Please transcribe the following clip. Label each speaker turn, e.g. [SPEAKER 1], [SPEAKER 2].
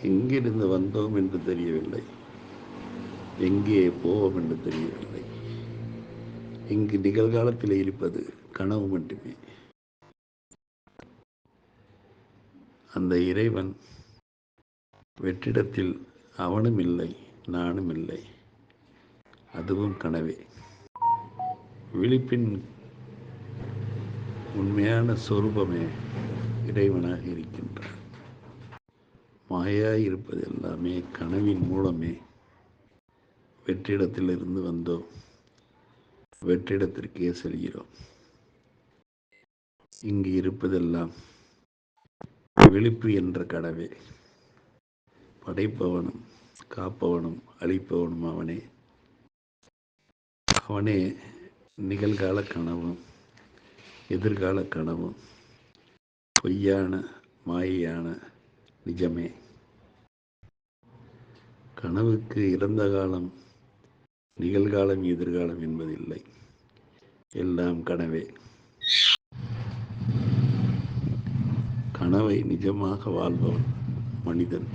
[SPEAKER 1] எங்கிருந்து வந்தோம் என்று தெரியவில்லை, எங்கே போவோம் என்று தெரியவில்லை. இங்கு நிகழ்காலத்தில் இருப்பது கனவு மட்டுமே. அந்த இறைவன் வெற்றிடத்தில் அவனும் இல்லை, நானும் இல்லை, அதுவும் கனவே. விழிப்பின் உண்மையான சொரூபமே இறைவனாக இருக்கின்றான். மாயாய் இருப்பது எல்லாமே கனவின் மூலமே. வெற்றிடத்திலிருந்து வந்தோம், வெற்றிடத்திற்கே செல்கிறோம். இங்கு இருப்பதெல்லாம் விழிப்பு என்ற கனவே. படைப்பவனும் காப்பவனும் அழிப்பவனும் அவனே. அவனே நிகழ்கால கனவும் எதிர்கால கனவும் பொய்யான மாயையான நிஜமே. கனவுக்கு இறந்த காலம், நிகழ்காலம், எதிர்காலம் என்பதில்லை, எல்லாம் கனவே. கனவை நிஜமாக வாழ்பவன் மனிதன்.